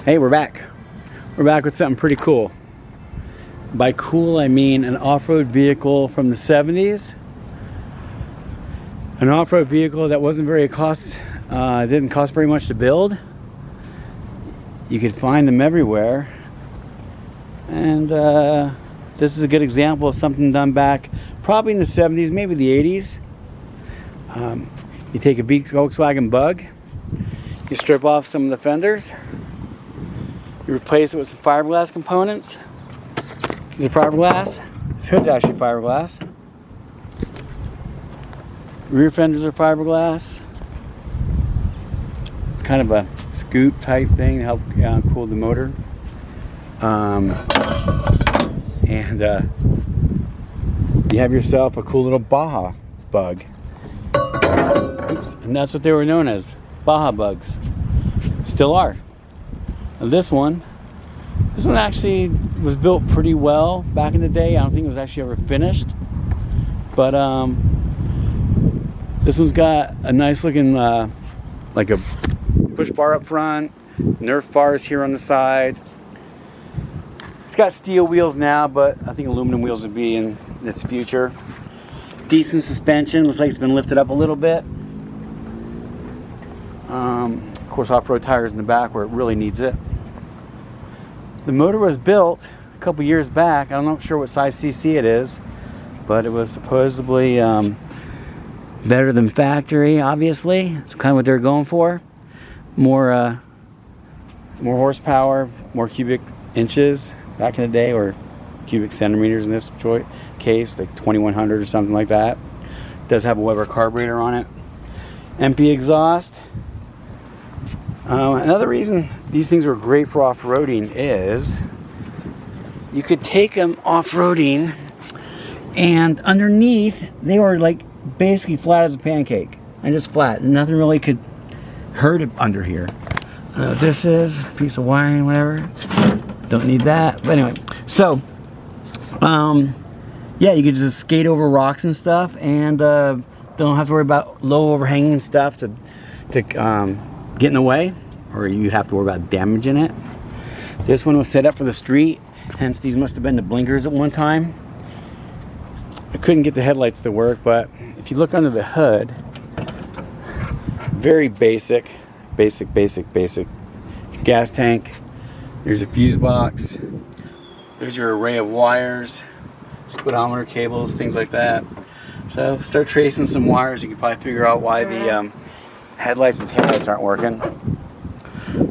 Hey, we're back. We're back with something pretty cool. By cool, I mean an off-road vehicle from the 70s. An off-road vehicle that wasn't very didn't cost very much to build. You could find them everywhere. And this is a good example of something done back probably in the 70s, maybe the 80s. You take a Volkswagen Bug, you strip off some of the fenders, you replace it with some fiberglass components. These are fiberglass. This hood's actually fiberglass. Rear fenders are fiberglass. It's kind of a scoop type thing to help cool the motor. You have yourself a cool little Baja Bug. Oops. And that's what they were known as, Baja Bugs. Still are. Now this one actually was built pretty well back in the day. I don't think it was actually ever finished. But this one's got a nice looking, like a push bar up front, Nerf bars here on the side. It's got steel wheels now, but I think aluminum wheels would be in its future. Decent suspension, looks like it's been lifted up a little bit. Of course, off-road tires in the back where it really needs it. The motor was built a couple years back. I'm not sure what size cc it is, but it was supposedly better than factory, obviously. It's kind of what they're going for. More horsepower, more cubic inches back in the day, or cubic centimeters in this case, like 2100 or something like that. It does have a Weber carburetor on it. MP exhaust. Another reason these things were great for off-roading is you could take them off-roading and underneath they were like basically flat as a pancake and just flat. Nothing really could hurt it under here. I don't know what this is, piece of wiring, whatever. Don't need that. But anyway, so yeah, you could just skate over rocks and stuff and don't have to worry about low overhanging stuff to get in the way, or you have to worry about damaging it. This one was set up for the street, hence these must have been the blinkers at one time. I couldn't get the headlights to work, but if you look under the hood, very basic gas tank. There's a fuse box. There's your array of wires, speedometer cables, things like that. So start tracing some wires. You can probably figure out why the headlights and taillights aren't working.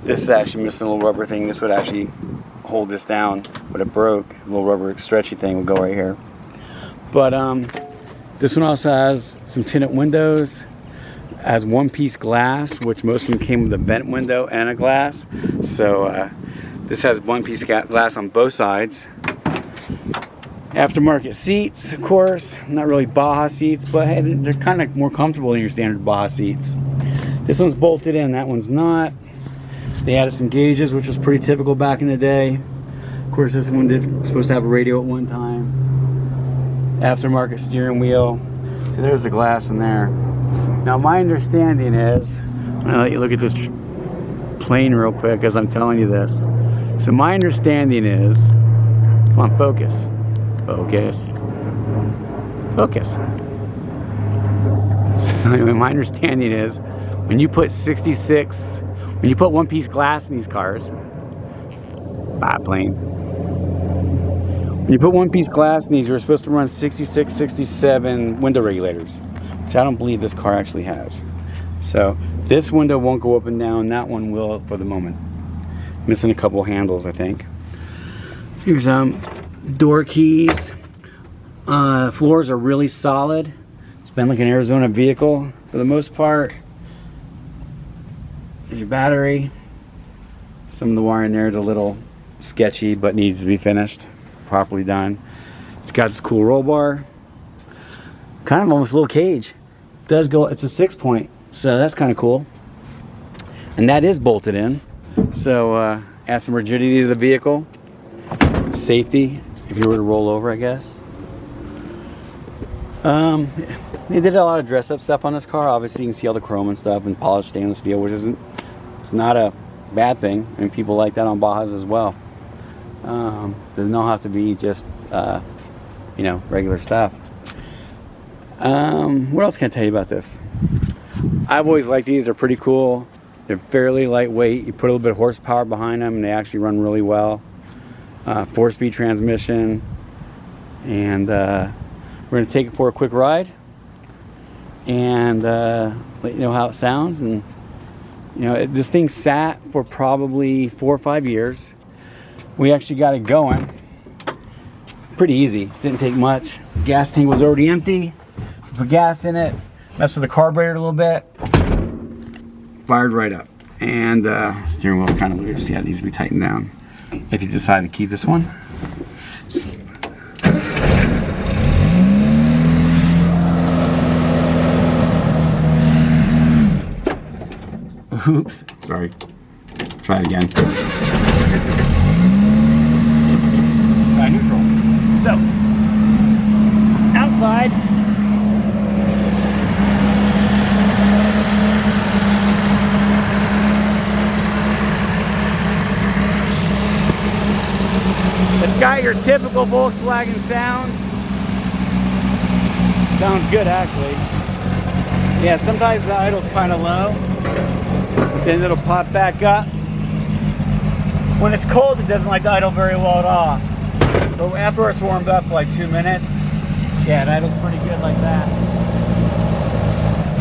This is actually missing a little rubber thing. This would actually hold this down, but it broke. A little rubber stretchy thing would go right here. But this one also has some tinted windows. Has one-piece glass, which most of them came with a vent window and a glass. So this has one-piece glass on both sides. Aftermarket seats, of course. Not really Baja seats, but hey, they're kind of more comfortable than your standard Baja seats. This one's bolted in, that one's not. They added some gauges, which was pretty typical back in the day. Of course, this one was supposed to have a radio at one time. Aftermarket steering wheel. So there's the glass in there. Now my understanding is, I'm gonna let you look at this plane real quick as I'm telling you this. So my understanding is, come on, focus. Focus. Focus. So anyway, my understanding is when you put when you put one-piece glass in these cars, plane. When you put one-piece glass in these, you're supposed to run 66, 67 window regulators, which I don't believe this car actually has. So this window won't go up and down, that one will for the moment. Missing a couple handles, I think. Here's door keys. Floors are really solid. It's been like an Arizona vehicle for the most part. There's your battery. Some of the wiring there is a little sketchy, but needs to be finished, properly done. It's got this cool roll bar. Kind of almost a little cage. It does go, it's a 6-point, so that's kind of cool. And that is bolted in. So add some rigidity to the vehicle. Safety, if you were to roll over, I guess. They did a lot of dress up stuff on this car. Obviously you can see all the chrome and stuff and polished stainless steel, which isn't, it's not a bad thing. I mean, people like that on Bajas as well. Doesn't all have to be just you know, regular stuff. What else can I tell you about this? I've always liked these. They're pretty cool. They're fairly lightweight. You put a little bit of horsepower behind them and they actually run really well. 4-speed transmission. And we're going to take it for a quick ride and let you know how it sounds. And you know, this thing sat for probably 4 or 5 years. We actually got it going pretty easy. Didn't take much. Gas tank was already empty. So put gas in it, messed with the carburetor a little bit, fired right up. And steering wheel's kind of loose. Yeah, it needs to be tightened down if you decide to keep this one. Oops, sorry. Try it again. Try neutral. So, outside. It's got your typical Volkswagen sound. Sounds good, actually. Yeah, sometimes the idle's kind of low. Then it'll pop back up. When it's cold, it doesn't like to idle very well at all. But after it's warmed up for like 2 minutes, yeah, it idles pretty good like that.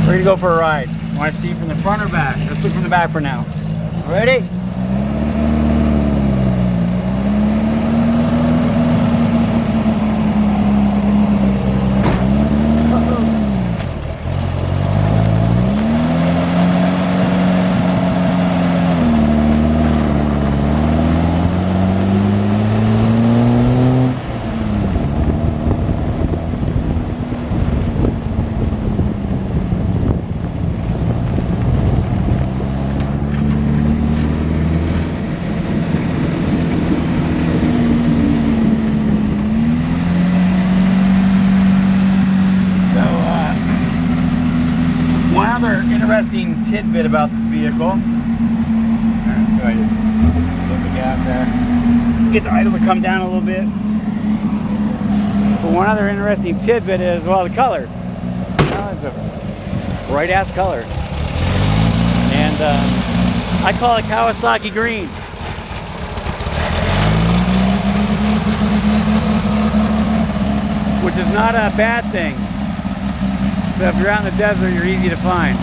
We're gonna go for a ride. Want to see from the front or back? Let's look from the back for now. Ready? Interesting tidbit about this vehicle. Alright, so I just put the gas there. Get the idle to come down a little bit. But one other interesting tidbit is, well, the color. Well, it's a bright ass color. And I call it Kawasaki Green. Which is not a bad thing. So if you're out in the desert, you're easy to find.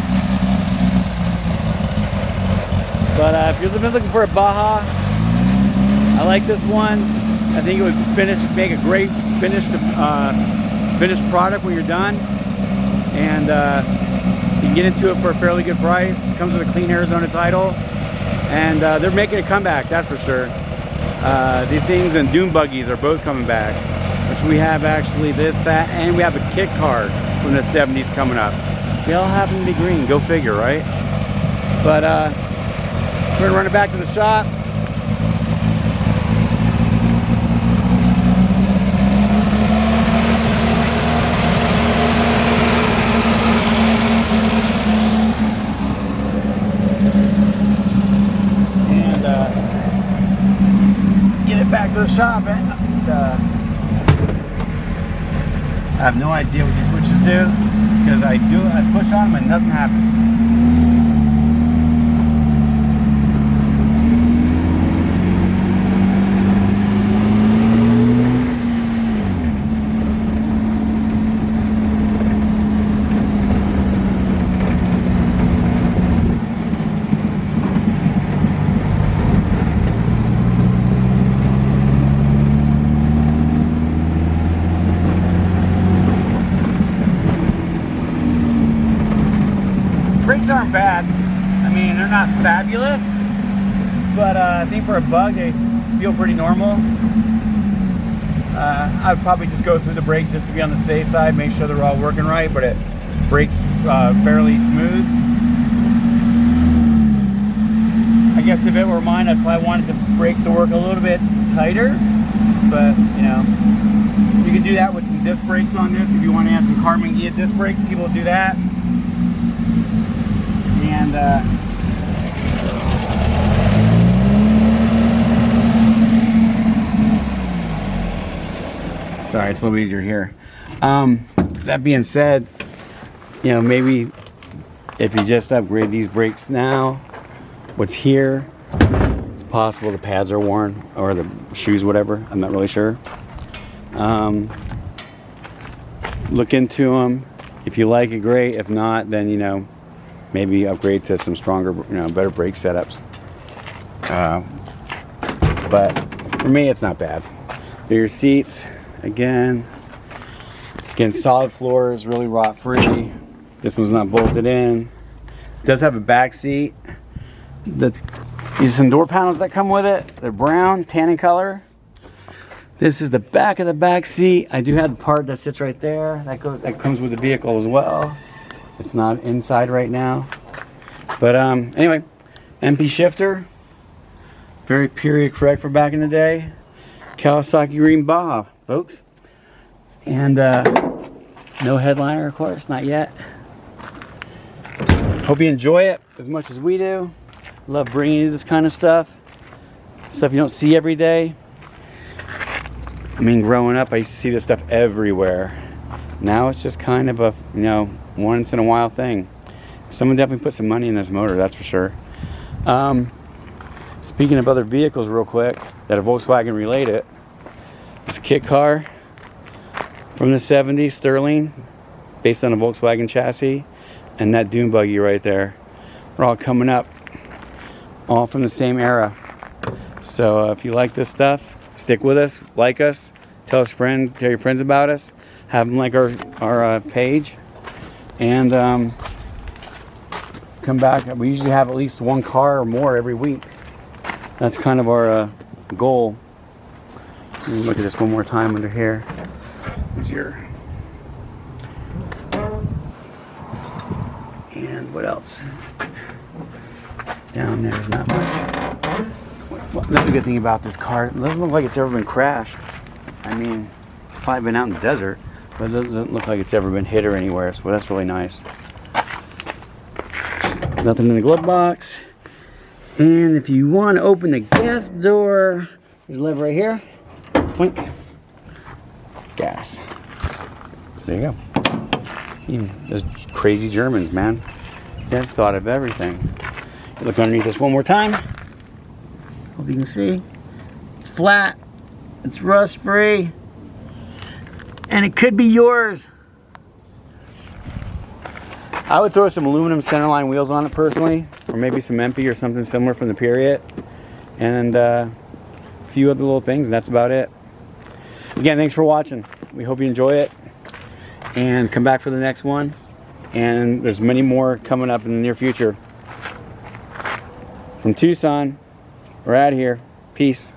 But if you're looking for a Baja, I like this one. I think it would make a great finished product when you're done. And you can get into it for a fairly good price. Comes with a clean Arizona title. And they're making a comeback, that's for sure. These things and dune buggies are both coming back. Which we have actually this, that, and we have a kit car from the 70s coming up. They all happen to be green, go figure, right? But we're gonna run it back to the shop. And get it back to the shop. And, I have no idea what these switches do, because I push on them and nothing happens. Brakes aren't bad. I mean, they're not fabulous, but I think for a Bug, they feel pretty normal. I'd probably just go through the brakes just to be on the safe side, make sure they're all working right, but it brakes fairly smooth. I guess if it were mine, I'd probably wanted the brakes to work a little bit tighter, but you know, you can do that with some disc brakes on this. If you want to add some carbon gear disc brakes, people do that. And Sorry, it's a little easier here. That being said, you know, maybe if you just upgrade these brakes now, what's here, it's possible the pads are worn, or the shoes, whatever. I'm not really sure. Look into them. If you like it, great. If not, then, you know, maybe upgrade to some stronger, you know, better brake setups. But for me, it's not bad. They're your seats. Again, solid floors, really rot free. This one's not bolted in. It does have a back seat. These some door panels that come with it. They're brown, tan in color. This is the back of the back seat. I do have the part that sits right there. That comes with the vehicle as well. It's not inside right now. But anyway, MP shifter. Very period correct for back in the day. Kawasaki Green Baja, folks. And no headliner, of course, not yet. Hope you enjoy it as much as we do. Love bringing you this kind of stuff. Stuff you don't see every day. I mean, growing up, I used to see this stuff everywhere. Now it's just kind of a, you know, once in a while thing. Someone definitely put some money in this motor, that's for sure. Speaking of other vehicles real quick that are Volkswagen related, it's a kit car from the 70s, Sterling, based on a Volkswagen chassis, and that dune buggy right there. We're all coming up, all from the same era. So if you like this stuff, stick with us, like us, tell your friends about us, have them like our page, and come back. We usually have at least one car or more every week. That's kind of our goal. Let me look at this one more time under here. Here's your, and what else? Down there's not much. Another good thing about this car, it doesn't look like it's ever been crashed. I mean, it's probably been out in the desert, but it doesn't look like it's ever been hit or anywhere, so that's really nice. Nothing in the glove box. And if you want to open the gas door, there's a lever right here. Twink. Gas. So there you go. Those crazy Germans, man. They've thought of everything. Look underneath this one more time. Hope you can see. It's flat. It's rust free. And it could be yours. I would throw some aluminum centerline wheels on it personally, or maybe some MP or something similar from the period, and a few other little things, and that's about it. Again, thanks for watching. We hope you enjoy it, and come back for the next one. And there's many more coming up in the near future. From Tucson, we're out of here. Peace.